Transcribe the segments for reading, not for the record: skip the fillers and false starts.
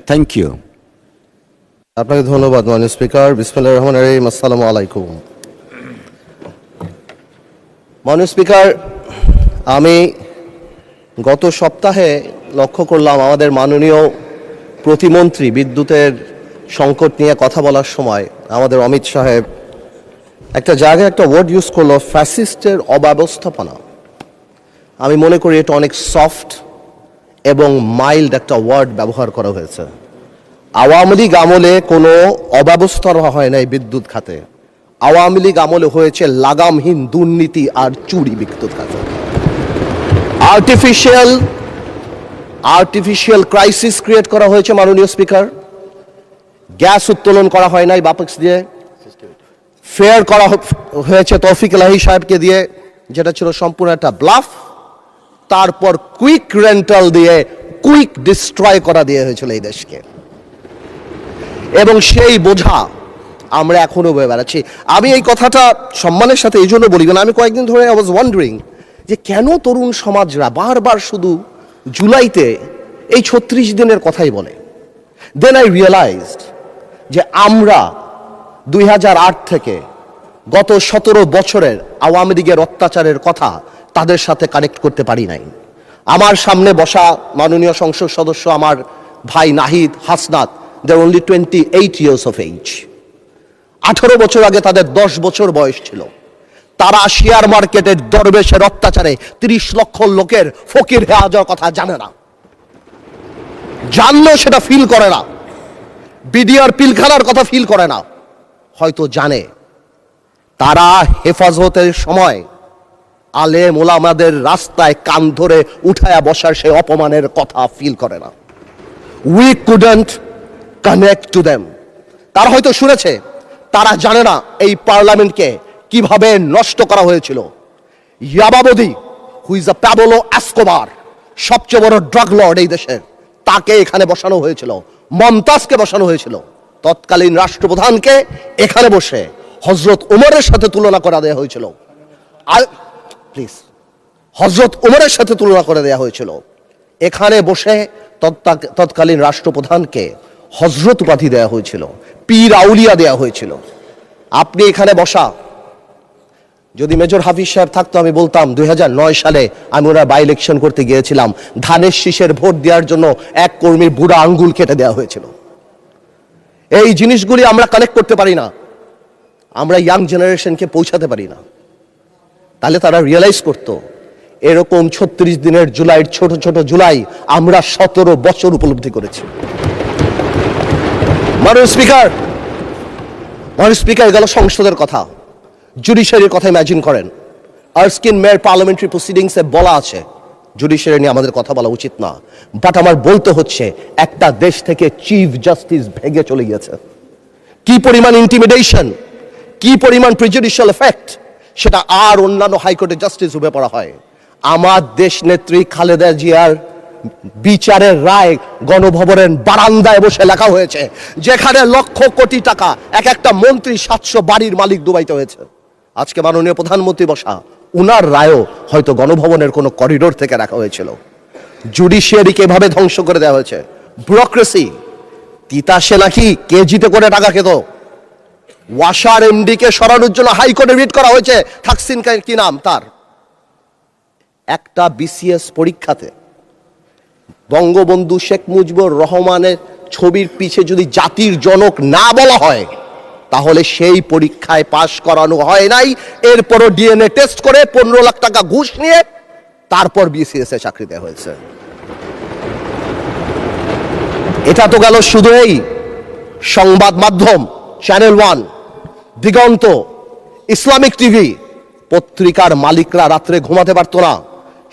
Thank you. আপনাকে ধন্যবাদ মাননীয় স্পিকার। বিসমিল্লাহির রহমানির রহিম। আসসালামু আলাইকুম। মাননীয় স্পিকার, আমি গত সপ্তাহে লক্ষ্য করলাম আমাদের মাননীয় প্রতিমন্ত্রী বিদ্যুতের সংকট নিয়ে কথা বলার সময় আমাদের অমিত সাহেব একটা জায়গায় একটা ওয়ার্ড ইউজ করলো, ফ্যাসিস্টের অব্যবস্থাপনা। আমি মনে করি এটা অনেক সফট এবং মাইল্ড একটা ওয়ার্ড ব্যবহার করা হয়েছে। আওয়ামী লীগ আমলে কোনো অব্যবস্থা হয় নাই বিদ্যুৎ খাতে। আওয়ামী লীগ আমলে হয়েছে লাগামহীন দুর্নীতি আর চুরি বিদ্যুৎ খাতে। আর্টিফিশিয়াল ক্রাইসিস ক্রিয়েট করা হয়েছে মাননীয় স্পিকার। গ্যাস উত্তোলন করা হয় নাই বাপেক্স দিয়ে, ফেয়ার করা হয়েছে তৌফিক এলাহি সাহেবকে দিয়ে, যেটা ছিল সম্পূর্ণ একটা ব্লাফ। তারপর কুইক রেন্টাল দিয়ে কুইক ডিস্ট্রয় করা দিয়ে হয়েছিল এই দেশকে, এবং সেই বোঝা আমরা এখনো বয়ে বেড়াচ্ছি। আমি এই কথাটা সম্মানের সাথে এই জন্য বলি না, আমি কয়েকদিন ধরে আই ওয়াজ ওয়ান্ডারিং যে কেন তরুণ সমাজরা বারবার শুধু জুলাইতে এই 36 দিনের কথাই বলে। দেন আই রিয়েলাইজড যে আমরা 2008 থেকে গত 17 বছরের আওয়ামী লীগের অত্যাচারের কথা তাদের সাথে কানেক্ট করতে পারি নাই। আমার সামনে বসা মাননীয় সংসদ সদস্য আমার ভাই নাহিদ, হাসনাত, দে আর অনলি 28 years of age। 18 বছর আগে তাদের 10 বছর বয়স ছিল। তারা শেয়ার মার্কেটের দরবেশের অত্যাচারে 30 লক্ষ লোকের ফকির হয়ে যাওয়ার কথা জানে না, জানলেও সেটা ফিল করে না। বিডিআর পিলখানার কথা ফিল করে না, হয়তো জানে। তারা হেফাজতের সময় আলেম ওলামাদের রাস্তায় কান ধরে উঠায়া বসার সেই অপমানের কথা ফিল করে না। We couldn't connect to them. তারা হয়তো শুনেছে, তারা জানে না এই পার্লামেন্টকে কিভাবে নষ্ট করা হয়েছিল। ইয়াবাবদি, who is a Pablo Escobar, সবচেয়ে বড় ড্রাগ লর্ড এই দেশের, তাকে এখানে বসানো হয়েছিল। মমতাজকে বসানো হয়েছিল। তৎকালীন রাষ্ট্রপ্রধানকে এখানে বসে হযরত উমরের সাথে তুলনা করা দেওয়া হয়েছিল। প্লিজ, হযরত উমরের সাথে তুলনা করে দেওয়া হয়েছিল। এখানে বসে তৎকালীন রাষ্ট্রপ্রধানকে হযরত উপাধি দেওয়া হয়েছিল, পীর আউলিয়া দেওয়া হয়েছিল। আপনি এখানে বসা, যদি মেজর হাফিজ সাহেব থাকতো আমি বলতাম 2009 সালে আমি ওনার বাই ইলেকশন করতে গিয়েছিলাম, ধানের শীষের ভোট দেওয়ার জন্য এক কর্মীর বুড়া আঙ্গুল কেটে দেওয়া হয়েছিল। এই জিনিসগুলি আমরা কানেক্ট করতে পারি না, আমরা ইয়াং জেনারেশনকে পৌঁছাতে পারি না। তাহলে তারা রিয়েলাইজ করতো এরকম 36 দিনের জুলাইয়ের ছোট ছোট জুলাই আমরা 17 বছর উপলব্ধি করেছি। মাননীয় স্পিকার, গেল সংসদের কথা, জুডিশিয়ারির কথা ইমাজিন করেন। আরস্কিন মেয়র পার্লামেন্টারি প্রসিডিংসে বলা আছে জুডিশিয়ারি নিয়ে আমাদের কথা বলা উচিত না, বাট আমার বলতে হচ্ছে একটা দেশ থেকে চিফ জাস্টিস ভেঙে চলে গিয়েছে। কি পরিমাণ ইন্টিমিডেশন, কি পরিমাণ প্রেজুডিশিয়াল এফেক্ট, সেটা আর অন্যান্য হাইকোর্টের জাস্টিস রূপে পড়া হয়। আমার দেশ নেত্রী খালেদা জিয়ার বিচারের রায় গণভবনের বারান্দায় বসে লেখা হয়েছে, যেখানে লক্ষ কোটি টাকা এক একটা মন্ত্রী 700 বাড়ির মালিক ডুবাইতে হয়েছে। আজকে মাননীয় প্রধানমন্ত্রী বসা, উনার রায়ও হয়তো গণভবনের কোনো করিডোর থেকে রাখা হয়েছিল। জুডিশিয়ারিকে এভাবে ধ্বংস করে দেওয়া হয়েছে। ব্যুরোক্রেসি, তিতাসে নাকি কেজিতে করে টাকা খেত। ওয়াসার এমডি কে সরানোর জন্য হাইকোর্টে রিট করা হয়েছে, থাকসিন কি নাম তার। একটা বিসিএস পরীক্ষাতে বঙ্গবন্ধু শেখ মুজিবুর রহমানের ছবির পিছে যদি জাতির জনক না বলা হয়, তাহলে সেই পরীক্ষায় পাশ করানো হয় নাই। এরপরও ডিএনএ টেস্ট করে 15 লাখ টাকা ঘুষ নিয়ে তারপর বিসিএস এ চাকরি দেওয়া হয়েছে। এটা তো গেল শুধু এই সংবাদ মাধ্যম, চ্যানেল 1, দিগন্ত, ইসলামিক টিভি। পত্রিকার মালিকরা রাত্রে ঘুমাতে পারতো না।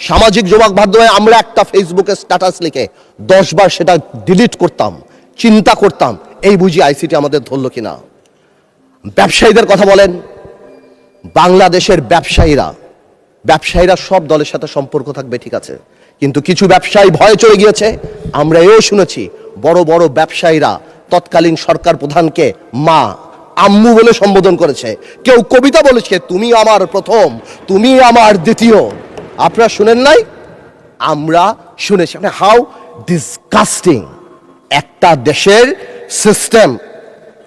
সামাজিক যোগাযোগ মাধ্যমে আমরা একটা ফেসবুকে স্ট্যাটাস লিখে 10 বার সেটা ডিলিট করতাম, চিন্তা করতাম এই বুঝি আইসিটি আমাদের ধরলো কিনা। ব্যবসায়ীদের কথা বলেন, বাংলাদেশের ব্যবসায়ীরা সব দলের সাথে সম্পর্ক থাকবে ঠিক আছে, কিন্তু কিছু ব্যবসায়ী ভয়ে চলে গিয়েছে। আমরা এও শুনেছি বড় বড় ব্যবসায়ীরা তৎকালীন সরকার প্রধানকে মা, আম্মু বলে সম্বোধন করেছে। কেউ কবিতা বলেছে, তুমি আমার প্রথম, তুমি আমার দ্বিতীয়। আপনারা শুনেন নাই? আমরা শুনেছি। হাউ ডিসগাস্টিং একটা দেশের সিস্টেম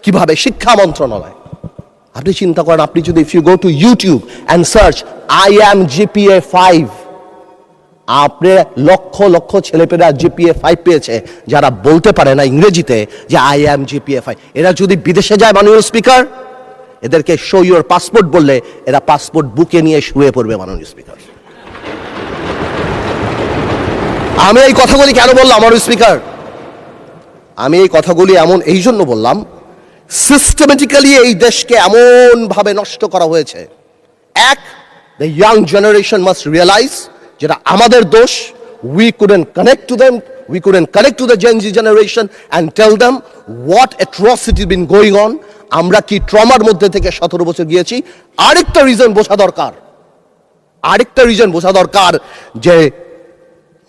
কিভাবে, শিক্ষা মন্ত্রণালয়। আপনি চিন্তা করেন, আপনি যদি if you go to YouTube and search I am GPA 5, আপনি লক্ষ লক্ষ ছেলেপেরা জিপিএ 5 পেয়েছে যারা বলতে পারে না ইংরেজিতে যে আই অ্যাম জিপিএ 5। এরা যদি বিদেশে যায় মাননীয় স্পিকার, এদেরকে শো ইউর পাসপোর্ট বললে এরা পাসপোর্ট বুকে নিয়ে শুয়ে পড়বে মাননীয় স্পিকার। আমি এই কথাগুলি কেন বললাম মাননীয় স্পিকার? আমি এই কথাগুলি এই জন্য বললাম, সিস্টেমেটিক্যালি এই দেশকে এমন ভাবে নষ্ট করা হয়েছে। এক, the young generation must realise যেটা আমাদের দোষ। We couldn't connect to them, we couldn't connect to the Gen Z generation and tell them what atrocity been going on. আমরা কি ট্রমার মধ্যে থেকে 17 বছর গিয়েছি। আরেকটা রিজন বোঝা দরকার যে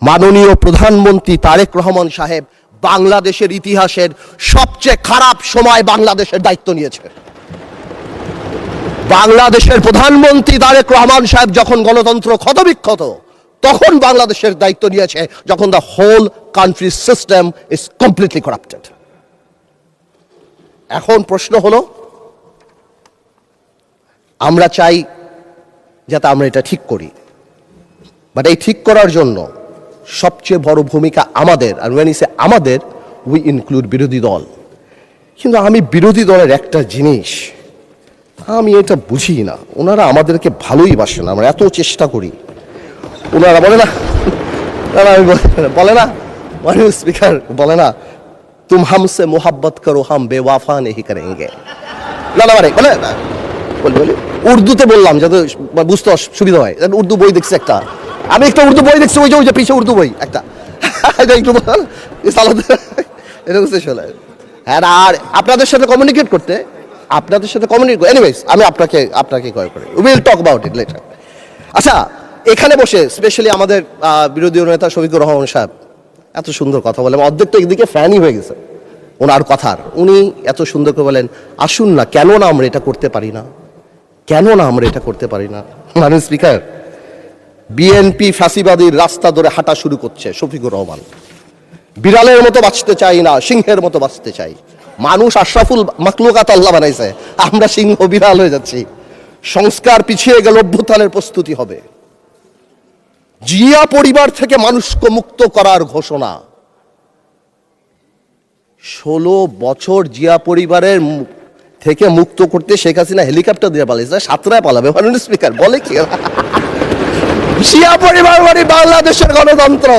মাননীয় প্রধানমন্ত্রী তারেক রহমান সাহেব বাংলাদেশের ইতিহাসের সবচেয়ে খারাপ সময় বাংলাদেশের দায়িত্ব নিয়েছে। বাংলাদেশের প্রধানমন্ত্রী তারেক রহমান সাহেব যখন গণতন্ত্র ক্ষতবিক্ষত, তখন বাংলাদেশের দায়িত্ব নিয়েছে, যখন the whole country system is completely corrupted. এখন প্রশ্ন হলো, আমরা চাই যাতে আমরা এটা ঠিক করি, বাট এই ঠিক করার জন্য সবচেয়ে বড় ভূমিকা আমাদের। আর when I say আমাদের, উই ইনক্লুড বিরোধী দল। কিন্তু আমি বিরোধী দলের একটা জিনিস আমি এটা বুঝি না, ওনারা আমাদেরকে ভালোই বাসে না, আমরা এত চেষ্টা করি। ওনারা বলে না, মাননীয় স্পিকার বলে না, তুম হামসে মোহাব্বত করো হাম বেওয়াফা নেহি করেঙ্গে। বলে উর্দুতে বললাম যাতে বুঝতে সুবিধা হয়। উর্দু বই দেখছি একটা, আমি একটা উর্দু বই দেখছি, ওই যে পিছিয়ে উর্দু বই একটা, একটু হ্যাঁ। আর আপনাদের সাথে কমিউনিকেট করতে, এনিওয়েজ আমি আপনাকে কল করি, will talk about it later. আচ্ছা, এখানে বসে স্পেশালি আমাদের বিরোধী নেতা শফিকুর রহমান সাহেব এত সুন্দর কথা বলে, অর্ধেক তো একদিকে ফ্যানই হয়ে গেছে ওনার কথার। উনি এত সুন্দর করে বলেন, আসুন না, কেন না আমরা এটা করতে পারি না। মাননীয় স্পিকার, বিএনপি ফ্যাসিবাদীর রাস্তা ধরে হাঁটা শুরু করছে শফিকুর রহমান। বিড়ালের মতো বাঁচতে চাই না, সিংহের মতো বাঁচতে চাই। মানুষ আশরাফুল মাখলুকাত আল্লাহ বানাইছে, আমরা সিংহ বিড়াল হয়ে যাচ্ছি। সংস্কার পিছিয়ে গেল, অভ্যুত্থানের প্রস্তুতি হবে। জিয়া পরিবার থেকে মানুষকে মুক্ত করার ঘোষণা। 16 বছর জিয়া পরিবারের থেকে মুক্ত করতে শেখ হাসিনা হেলিকপ্টার দিয়ে পালাইছে, সাতরায় পালাবে মাননীয় স্পিকার। বলে কি, জিয়া পরিবার মানে বাংলাদেশের গণতন্ত্র,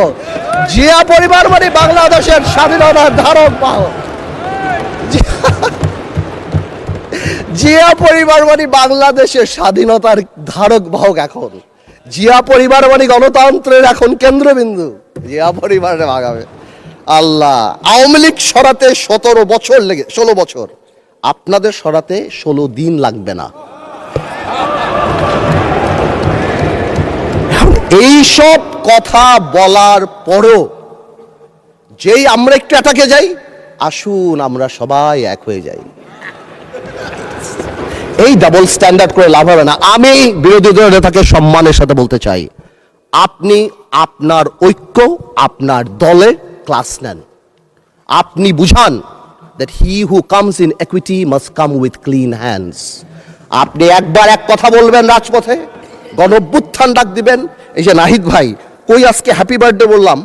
জিয়া পরিবার মানে বাংলাদেশের স্বাধীনতার ধারক বাহক, জিয়া পরিবার মানে বাংলাদেশের স্বাধীনতার ধারক বাহক। এখন জিয়া পরিবার মানে গণতন্ত্রের এখন কেন্দ্রবিন্দু। জিয়া পরিবারে ভাগাবে আল্লাহ। আওয়ামী লীগ সরাতে 16 বছর, আপনাদের সরাতে 16 দিন লাগবে না। এইসব কথা বলার পরও যেই আমরা একটু অ্যাটাকে যাই, আসুন আমরা সবাই এক হয়ে যাই, এই ডাবল স্ট্যান্ডার্ড করে লাভ হবে না। আমি বিরোধী দলের নেতাকে সম্মানের সাথে বলতে চাই, আপনি আপনার ঐক্য, আপনার দলে ক্লাস নেন। আপনি বুঝান that he who comes in equity must come with clean hands. আপনি একবার এক কথা বলবেন রাজপথে, গণঅভ্যুত্থান ডাক দিবেন। এই যে নাহিদ ভাই কই আজকে হ্যাপি বার্থডে বললাম,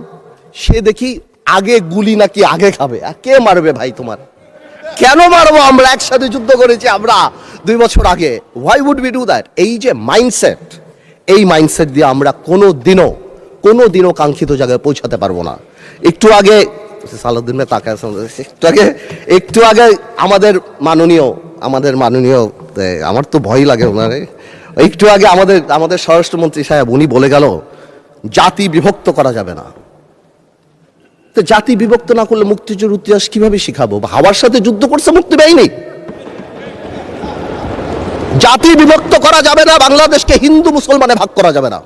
সে দেখি আগে গুলি নাকি আগে খাবে। কে মারবে ভাই তোমার? কেন মারবো? আমরা একসাথে যুদ্ধ করেছি আমরা 2 বছর আগে। Why would we do that? এই যে মাইন্ডসেট, এই মাইন্ডসেট দিয়ে আমরা কোনোদিনও কাঙ্ক্ষিত জায়গায় পৌঁছাতে পারবো না। একটু আগে আমাদের মাননীয় আমার তো ভয় লাগে ওনারে, একটু আগে আমাদের স্বরাষ্ট্রমন্ত্রী সাহেব উনি বলে গেল জাতি বিভক্ত করা যাবে না। তো জাতি বিভক্ত না করলে মুক্তিযুদ্ধের ইতিহাস কিভাবে শিখাবো? হাওয়ার সাথে যুদ্ধ করছে মুক্তি বাহিনী। জাতি বিভক্ত করা যাবে না, বাংলাদেশকে হিন্দু মুসলমানে ভাগ করা যাবে না,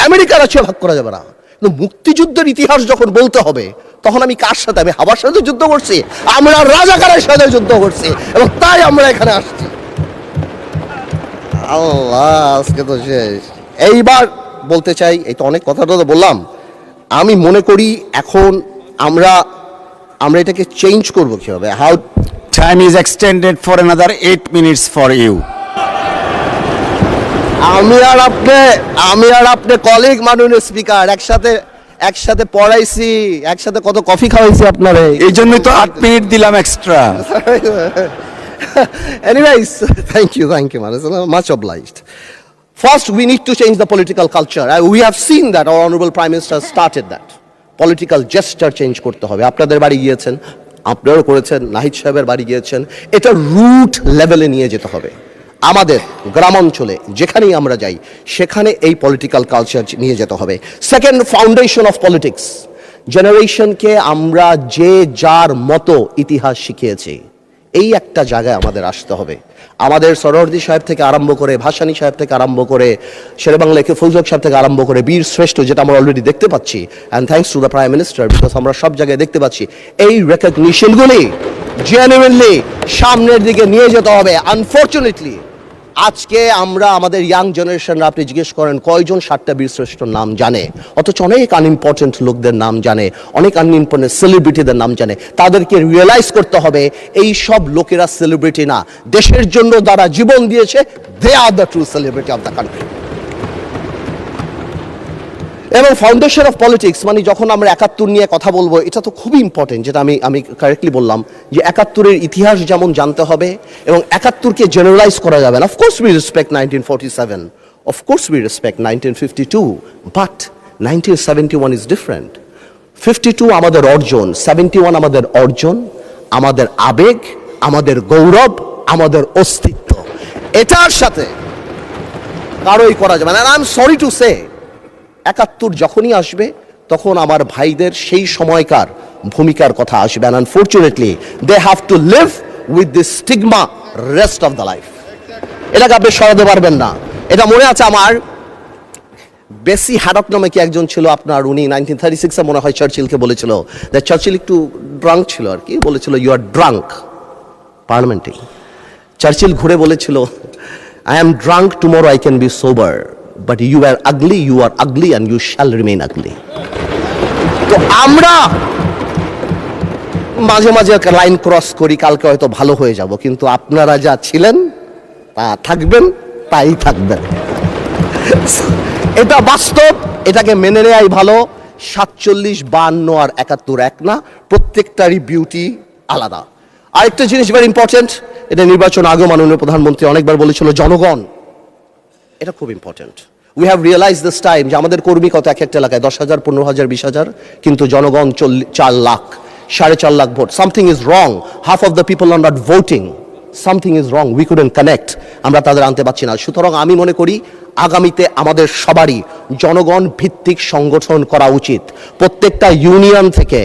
আমেরিকার আছে ভাগ করা যাবে না। কিন্তু মুক্তিযুদ্ধের ইতিহাস যখন বলতে হবে, তখন আমি কার সাথে? আমি হাওয়ার সাথে যুদ্ধ করছি, আমরা রাজাকারের সাথে যুদ্ধ করছি, এবং তাই আমরা এখানে আসছি। আল্লাহ, আজকে তো শেষ। এইবার বলতে চাই, এই তো অনেক কথাটা তো বললাম, আমি মনে করি এখন আমরা আমরা এটাকে চেঞ্জ করবো কিভাবে? How Time is extended for another 8 minutes for you. আমি আর আপনি কলিগ মাননীয় স্পিকার, একসাথে পড়াইছি, একসাথে কত কফি খাওয়াইছি আপনারে। এই জন্যই তো 8 মিনিট দিলাম extra. Anyways, thank you, much obliged. First, we need to change the political culture. We have seen that our honorable Prime Minister started that. Political gesture change করতে হবে। আপনাদের বাড়ি গিয়েছেন, আপনারাও করেছেন, নাহিদ সাহেবের বাড়ি গিয়েছেন। এটা রুট লেভেলে নিয়ে যেতে হবে। আমাদের গ্রামাঞ্চলে যেখানেই আমরা যাই সেখানে এই পলিটিক্যাল কালচার নিয়ে যেতে হবে। Second, foundation of politics. জেনারেশনকে আমরা যে যার মতো ইতিহাস শিখিয়েছি, এই একটা জায়গায় আমাদের আসতে হবে। আমাদের সরোয়ার্দী সাহেব থেকে আরম্ভ করে, ভাসানী সাহেব থেকে আরম্ভ করে, শেরেবাংলা একে ফুলজক সাহেব থেকে আরম্ভ করে বীর শ্রেষ্ঠ, যেটা আমরা অলরেডি দেখতে পাচ্ছি, and thanks to the prime minister, because আমরা সব জায়গায় দেখতে পাচ্ছি এই রেকগনিশনগুলি জেনুইনলি সামনের দিকে নিয়ে যেতে হবে। আনফর্চুনেটলি আজকে আমরা আমাদের ইয়াং জেনারেশনরা, আপনি জিজ্ঞেস করেন কয়জন 7টা বীরশ্রেষ্ঠর নাম জানে, অথচ অনেক আনইম্পর্টেন্ট লোকদের নাম জানে, অনেক আনইম্পর্টেন্ট সেলিব্রিটিদের নাম জানে। তাদেরকে রিয়েলাইজ করতে হবে এই সব লোকেরা সেলিব্রিটি না, দেশের জন্য যারা জীবন দিয়েছে, they are the true celebrity of the country. এবং ফাউন্ডেশন অফ পলিটিক্স মানে যখন আমরা 71 নিয়ে কথা বলবো, এটা তো খুবই ইম্পর্টেন্ট, যেটা আমি কারেক্টলি বললাম যে 71-এর ইতিহাস যেমন জানতে হবে এবং 71-কে জেনারেলাইজ করা যাবে না। Of course we respect 1947, of course we respect 1952, but 1971 is different. 52 আমাদের অর্জন, 71 আমাদের অর্জন, আমাদের আবেগ, আমাদের গৌরব, আমাদের অস্তিত্ব। এটার সাথে কারোই করা যাবে না। I am sorry to say, 71 যখনই আসবে তখন আমার ভাইদের সেই সময়কার ভূমিকার কথা আসবে। and unfortunately they have to live with this stigma rest of the life. এটাকে আপনি সরাতে পারবেন না। এটা মনে আছে আমার, বেসি হ্যাডক নামে কি একজন ছিল আপনার, উনি 1936-এ মনে হয় চার্চিলকে বলেছিল, যে চার্চিল একটু ড্রাঙ্ক ছিল আর কি, বলেছিল ইউ আর ড্রাঙ্ক পার্লামেন্টে। চার্চিল ঘুরে বলেছিল I am drunk, tomorrow I can be sober, but you are ugly and you shall remain ugly. তো আমরা মাঝে মাঝে লাইন ক্রস করি, কালকে হয়তো ভালো হয়ে যাব, কিন্তু আপনারা যা ছিলেন তা থাকবেন, তাই থাকবেন। এটা বাস্তব, এটাকে মেনে নেওয়াই ভালো। 47, 52 আর 71 এক না, প্রত্যেকটারই বিউটি আলাদা। আরেকটা জিনিস ভেরি ইম্পর্টেন্ট, এটা নির্বাচন আগেও মাননীয় প্রধানমন্ত্রী অনেকবার বলেছিল, জনগণ। এটা খুব important. We have realise this time যে আমাদের কর্মী কত এক একটা এলাকায় 10,000, 15,000, 20,000, কিন্তু জনগণ 4 lakh, 4.5 lakh vote. Something is wrong, half of the people are not voting, something is wrong, we couldn't connect, আমরা তাদের আনতে পারছি না। সুতরাং আমি মনে করি আগামীতে আমাদের সবারই জনগণ ভিত্তিক সংগঠন করা উচিত। প্রত্যেকটা ইউনিয়ন থেকে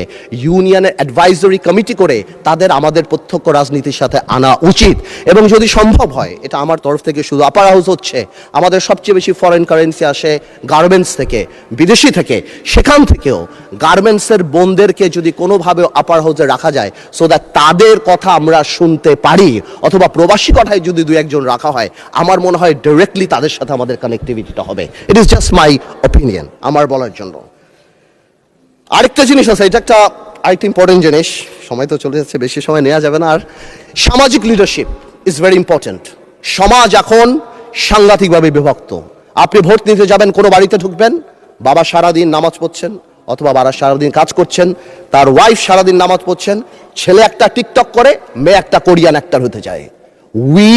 ইউনিয়নের অ্যাডভাইজরি কমিটি করে তাদের আমাদের প্রত্যক্ষ রাজনীতির সাথে আনা উচিত। এবং যদি সম্ভব হয়, এটা আমার তরফ থেকে শুধু, আপার হাউস হচ্ছে আমাদের সবচেয়ে বেশি ফরেন কারেন্সি আসে গার্মেন্টস থেকে, বিদেশি থেকে, সেখান থেকেও গার্মেন্টসের বোনদেরকে যদি কোনোভাবে আপার হাউসে রাখা যায়, সো দ্যাট তাদের কথা আমরা শুনতে পারি, অথবা প্রবাসী কথায় যদি 2-1 রাখা হয়, আমার মনে হয় ডিরেক্টলি তাদের সাথে আমাদের কানেক্টিভিটিটা হবে। It is just my opinion, আমার বলার জন্য। আরেকটা জিনিস আছে, এটা আরেকটা ইম্পর্টেন্ট জিনিস, সময় তো চলে যাচ্ছে, বেশি সময় নেওয়া যাবে না। আর সামাজিক লিডারশিপ ইজ ভেরি ইম্পর্টেন্ট। সমাজ এখন সাংঘাতিকভাবে বিভক্ত। আপনি ভোট নিতে যাবেন, কোনো বাড়িতে ঢুকবেন, বাবা সারাদিন নামাজ পড়ছেন, অথবা বাবা সারাদিন কাজ করছেন, তার ওয়াইফ সারাদিন নামাজ পড়ছেন, ছেলে একটা টিকটক করে, মেয়ে একটা কোরিয়ান অ্যাক্টর হতে চায়। উই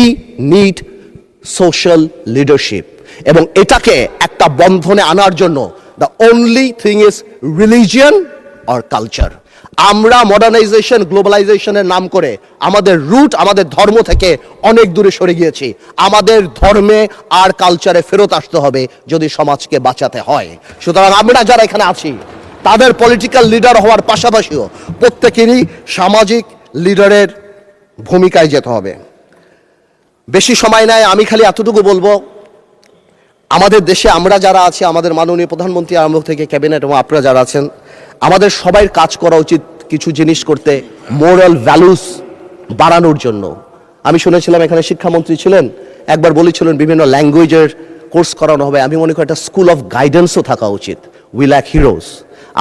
নিড সোশ্যাল লিডারশিপ, এবং এটাকে একটা বন্ধনে আনার জন্য the only thing is religion or culture. আমরা মডার্নাইজেশন, গ্লোবালাইজেশনের নাম করে আমাদের রুট, আমাদের ধর্ম থেকে অনেক দূরে সরে গিয়েছি। আমাদের ধর্মে আর কালচারে ফেরত আসতে হবে যদি সমাজকে বাঁচাতে হয়। সুতরাং আমরা যারা এখানে আছি, তাদের পলিটিক্যাল লিডার হওয়ার পাশাপাশিও প্রত্যেকেরই সামাজিক লিডারের ভূমিকায় যেতে হবে। বেশি সময় নেয়, আমি খালি এতটুকু বলবো, আমাদের দেশে আমরা যারা আছি, আমাদের মাননীয় প্রধানমন্ত্রী আরম্ভ থেকে ক্যাবিনেট এবং আপনারা যারা আছেন, আমাদের সবাই কাজ করা উচিত কিছু জিনিস করতে, মোরাল ভ্যালুস বাড়ানোর জন্য। আমি শুনেছিলাম এখানে শিক্ষামন্ত্রী ছিলেন, একবার বলেছিলেন বিভিন্ন ল্যাঙ্গুয়েজের কোর্স করানো হবে। আমি মনে করি একটা স্কুল অফ গাইডেন্সও থাকা উচিত। We lack heroes.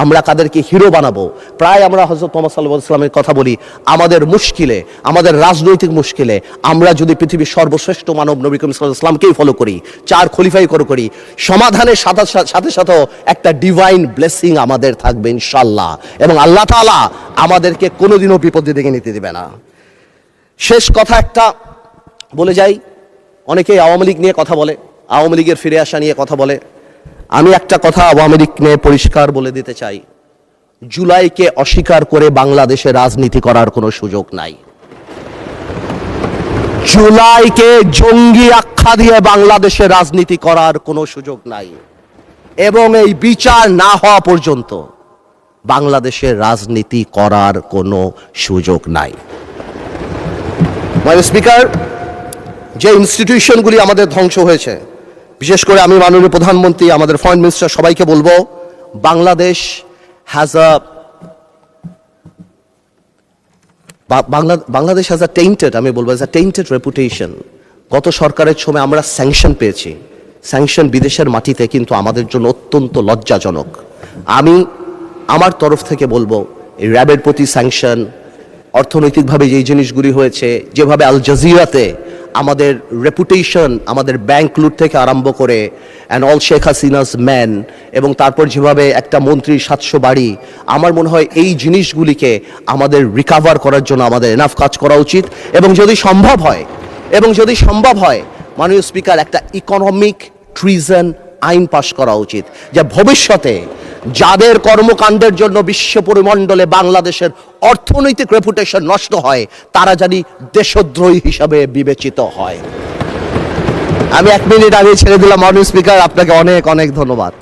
আমরা কাদেরকে হিরো বানাবো। প্রায় আমরা হযরত মুহাম্মদ সাল্লাল্লাহু আলাইহি ওয়াসাল্লামের কথা বলি, আমাদের মুশকিলে, আমাদের রাজনৈতিক মুশকিলে আমরা যদি পৃথিবীর সর্বশ্রেষ্ঠ মানব নবী করিম সাল্লাল্লাহু আলাইহি ওয়াসাল্লামকেই ফলো করি, 4 খলিফাই করি, সমাধানের সাথে সাথে একটা ডিভাইন ব্লেসিং আমাদের থাকবে ইনশাআল্লাহ, এবং আল্লাহ তাআলা আমাদেরকে কোনোদিনও বিপদে ডেকে নিতে দেবে না। শেষ কথা একটা বলে যাই, অনেকেই আওয়ামী লীগ নিয়ে কথা বলে, আওয়ামী লীগের ফিরে আসা নিয়ে কথা বলে। আমি একটা কথা আওয়ামী লীগ নিয়ে পরিষ্কার বলে দিতে চাই, জুলাইকে অস্বীকার করে বাংলাদেশে রাজনীতি করার কোনো সুযোগ নাই। জুলাইকে জঙ্গি আখ্যা দিয়ে বাংলাদেশে রাজনীতি করার কোনো সুযোগ নাই, এবং এই বিচার না হওয়া পর্যন্ত বাংলাদেশে রাজনীতি করার কোনো সুযোগ নাই। মাননীয় স্পিকার, যে ইনস্টিটিউশনগুলি আমাদের ধ্বংস হয়েছে, বিশেষ করে আমি মাননীয় প্রধানমন্ত্রী, আমাদের ফরেন মিনিস্টার সবাইকে বলবো, বাংলাদেশ হ্যাজ আ টেইন্টেড, আমি বলবো অ্যাজ আ টেইন্টেড রেপুটেশন। গত সরকারের সময় আমরা স্যাংশন পেয়েছি, স্যাংশন বিদেশের মাটিতে, কিন্তু আমাদের জন্য অত্যন্ত লজ্জাজনক। আমি আমার তরফ থেকে বলবো, এই র্যাবের প্রতি স্যাংশন, অর্থনৈতিকভাবে যেই জিনিসগুলি হয়েছে, যেভাবে আল জাজিরাতে আমাদের রেপুটেশন, আমাদের ব্যাংক লুট থেকে আরম্ভ করে and all Sheikh Hasina's man, এবং তারপর যেভাবে একটা মন্ত্রীর 700 বাড়ি, আমার মনে হয় এই জিনিসগুলিকে আমাদের রিকাভার করার জন্য আমাদের এনাফ কাজ করা উচিত। এবং যদি সম্ভব হয় মাননীয় স্পিকার, একটা ইকোনমিক ট্রিজন আইন পাশ করা উচিত, যা ভবিষ্যতে যাদের কর্মকাণ্ডের জন্য বিশ্ব পরিমণ্ডলে বাংলাদেশের অর্থনৈতিক রেপুটেশন নষ্ট হয়, তারা জানি দেশদ্রোহী হিসাবে বিবেচিত হয়। আমি 1 মিনিট আগে ছেড়ে দিলাম মাননীয় স্পিকার, আপনাকে অনেক অনেক ধন্যবাদ।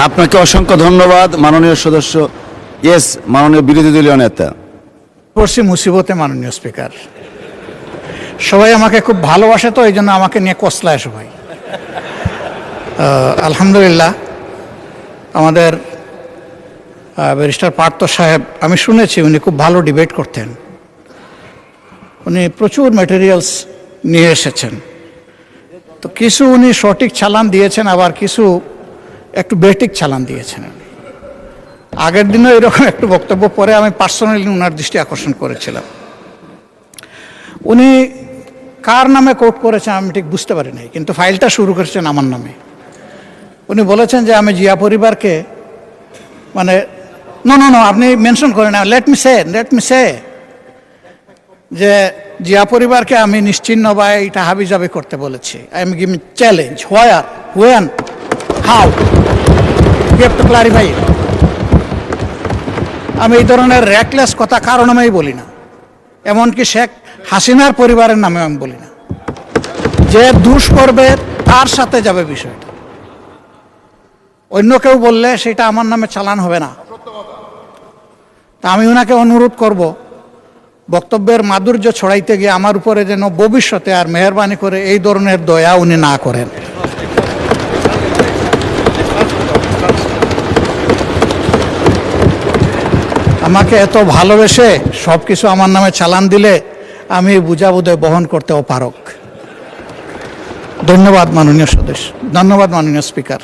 আপনাকে অসংখ্য ধন্যবাদ মাননীয় সদস্য। ইয়েস, মাননীয় বিরোধী দলীয় নেতা। পড়ছি মুসিবতে মাননীয় স্পিকার, সবাই আমাকে খুব ভালোবাসে, তো এই জন্য আমাকে নিয়ে কসলায় সবাই। আলহামদুলিল্লাহ, আমাদের ব্যারিস্টার পার্থ সাহেব, আমি শুনেছি উনি খুব ভালো ডিবেট করতেন, উনি প্রচুর ম্যাটেরিয়ালস নিয়ে এসেছেন। তো কিছু উনি সঠিক চালান দিয়েছেন, আবার কিছু একটু বেঠিক চালান দিয়েছেন। আগের দিনও এরকম একটু বক্তব্য পরে আমি পার্সোনালি ওনার দৃষ্টি আকর্ষণ করেছিলাম। উনি কার নামে কোট করেছেন আমি ঠিক বুঝতে পারি নাই, কিন্তু ফাইলটা শুরু করেছেন আমার নামে। উনি বলেছেন যে আমি জিয়া পরিবারকে, মানে নো আপনি মেনশন করেন না, লেট মি সে যে জিয়া পরিবারকে আমি নিশ্চিহ্ন বা এটা হাবিজাবি করতে বলেছি। I am giving challenge, where, when, how, you have to clarify. আমি এই ধরনের র্যাকলেস কথা কারো নামেই বলি না, এমনকি শেখ হাসিনার পরিবারের নামে আমি বলি না। যে দুষ করবে তার সাথে যাবে বিষয়টা, অন্য কেউ বললে সেটা আমার নামে চালান হবে না। তা আমি ওনাকে অনুরোধ করব, বক্তব্যের মাধুর্য ছড়াইতে গিয়ে আমার উপরে যেন ভবিষ্যতে আর মেহরবানি করে এই ধরনের দয়া উনি না করেন। আমাকে এত ভালোবেসে সব কিছু আমার নামে চালান দিলে আমি বুঝাবুঝে বহন করতে অপারগ। ধন্যবাদ মাননীয় সদস্য, ধন্যবাদ মাননীয় স্পিকার।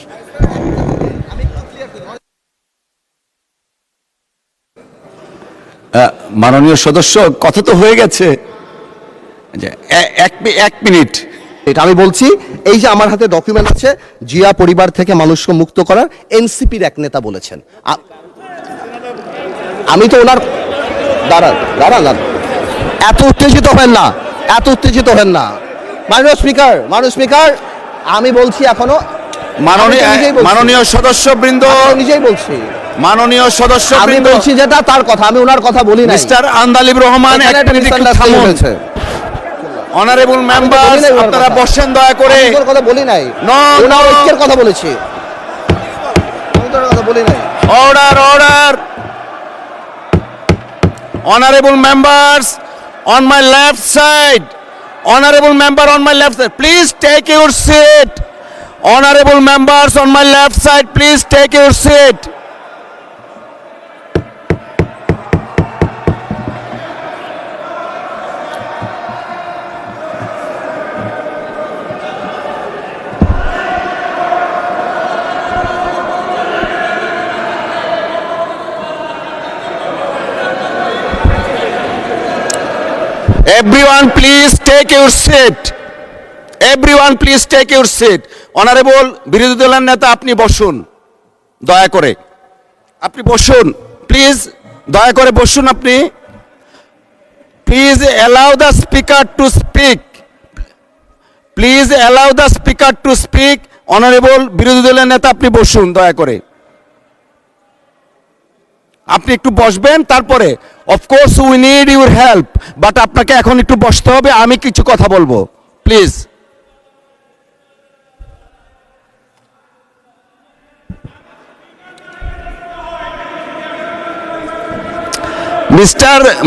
মাননীয় সদস্য, কথা তো হয়ে গেছে, যে 1 মিনিট। এটা আমি বলছি, এই যে আমার হাতে ডকুমেন্ট আছে, জিয়া পরিবার থেকে মানুষকে মুক্ত করার এনসিপির এক নেতা বলেছেন। আমি তো ওনার দাঁড়ান, এত উত্তেজিত হেন না মাননীয় স্পিকার, আমি বলছি এখনো, মাননীয় সদস্যবৃন্দ, নিজেই বলছি, মাননীয় আমি সদস্যবৃন্দ, বলছি যেটা তার কথা, আমি ওনার কথা বলি না। Mister Andalib Rahman, honourable member, আপনারা বসেন দয়া করে। কথা বলি নাই, ওনার ঐক্যের কথা বলেছি, আমি তোর কথা বলি নাই। Order. Honorable members on my left side. Honorable member on my left side. Please take your seat. Honorable members on my left side, please take your seat. Everyone, please take your seat. Everyone, please take your seat. Honorable বিরোধী দলের নেতা, আপনি বসুন দয়া করে। আপনি বসুন please, দয়া করে বসুন আপনি। Please allow the speaker to speak. Please allow the speaker to speak. Honorable বিরোধী দলের নেতা, আপনি বসুন দয়া করে। আপনি একটু বসবেন, তারপরে of course we need your help, but আপনাকে এখন একটু বসতে হবে, আমি কিছু কথা বলবো প্লিজ।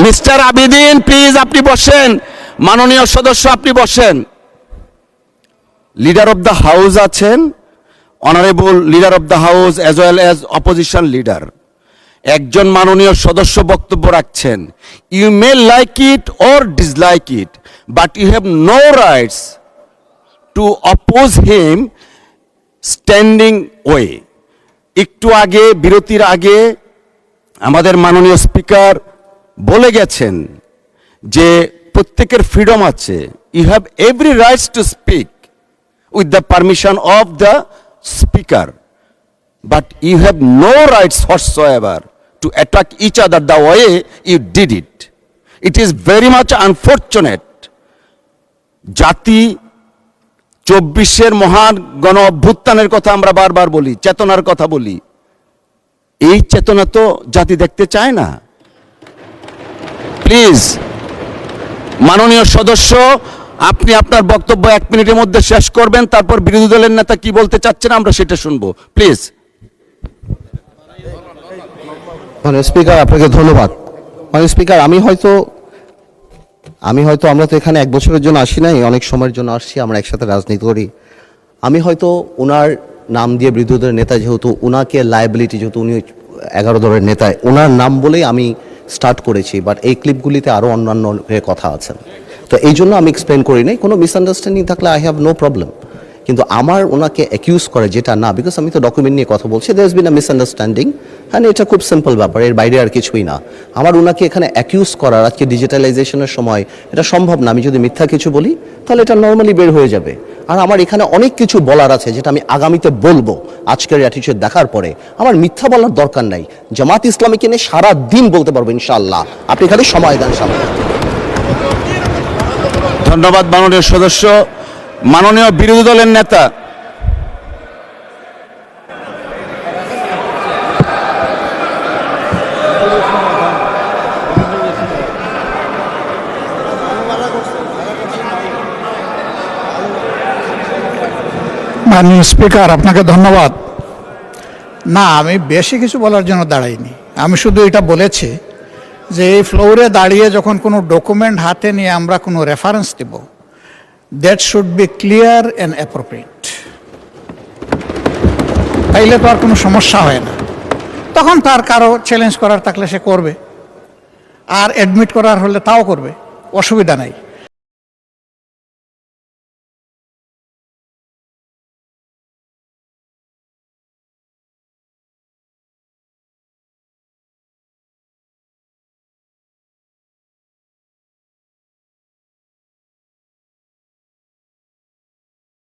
মিস্টার আবিদিন, প্লিজ আপনি বসেন। মাননীয় সদস্য, আপনি বসেন। লিডার অফ দ্য হাউস আছেন, honourable leader of the house as well as opposition leader. একজন মাননীয় সদস্য বক্তব্য রাখছেন। You may like it or dislike it, but you have no rights to oppose him standing way. একটু আগে, বিরতির আগে আমাদের মাননীয় স্পিকার বলে গেছেন যে প্রত্যেকের ফ্রিডম আছে। You have every rights to speak with the permission of the speaker, but you have no rights whatsoever to attack each other the way you did it. It is very much unfortunate. জাতি 24-এর মহান গণ অভ্যুত্থানের কথা আমরা বারবার বলি, চেতনার কথা বলি। এই চেতনা তো জাতি দেখতে চায় না। প্লিজ মাননীয় সদস্য, আপনি আপনার বক্তব্য 1 মিনিটের মধ্যে শেষ করবেন, তারপর বিরোধী দলের নেতা কি বলতে চাচ্ছেন আমরা সেটা শুনবো প্লিজ। মানে স্পিকার, আপনাকে ধন্যবাদ। মানে স্পিকার, আমি হয়তো আমরা তো এখানে 1 বছরের জন্য আসি নাই, অনেক সময়ের জন্য আসছি, আমরা একসাথে রাজনীতি করি। আমি হয়তো ওনার নাম দিয়ে বিরোধী দলের নেতা, যেহেতু ওনাকে লায়াবিলিটি, যেহেতু উনি 11 দলের নেতা, ওনার নাম বলেই আমি স্টার্ট করেছি, বাট এই ক্লিপগুলিতে আরও অন্যান্য কথা আছেন, তো এই জন্য আমি এক্সপ্লেন করি নাই। কোনো মিসআন্ডারস্ট্যান্ডিং থাকলে আই হ্যাভ নো প্রবলেম, কিন্তু আমার ওনাকে অ্যাকিউজ করে যেটা না, বিকজ আমি তো ডকুমেন্ট নিয়ে কথা বলছি, there has been a misunderstanding, হ্যাঁ এটা খুব সিম্পল ব্যাপার, এর বাইরে আর কিছুই না। আমার ওনাকে এখানে অ্যাকিউজ করার, আজকে ডিজিটালাইজেশনের সময় এটা সম্ভব না। আমি যদি মিথ্যা কিছু বলি তাহলে এটা নর্মালি বের হয়ে যাবে। আর আমার এখানে অনেক কিছু বলার আছে যেটা আমি আগামীতে বলবো। আজকের অ্যাটিটিউড দেখার পরে আমার মিথ্যা বলার দরকার নাই। জামাত ইসলামীকে নিয়ে সারা দিন বলতে পারবো ইনশাআল্লাহ, আপনি খালি সময় দেন সামনে। ধন্যবাদ মাননীয় সদস্য। মাননীয় বিরোধী দলের নেতা, মাননীয় স্পিকার, আপনাকে ধন্যবাদ। না, আমি বেশি কিছু বলার জন্য দাঁড়াইনি। আমি শুধু এটা বলেছি যে এই ফ্লোরে দাঁড়িয়ে যখন কোনো ডকুমেন্ট হাতে নিয়ে আমরা কোনো রেফারেন্স দেব, that should be clear and appropriate. তাইলে তো আর কোনো সমস্যা হয় না। তখন তার কারো চ্যালেঞ্জ করার থাকলে সে করবে, আর অ্যাডমিট করার হলে তাও করবে, অসুবিধা নাই।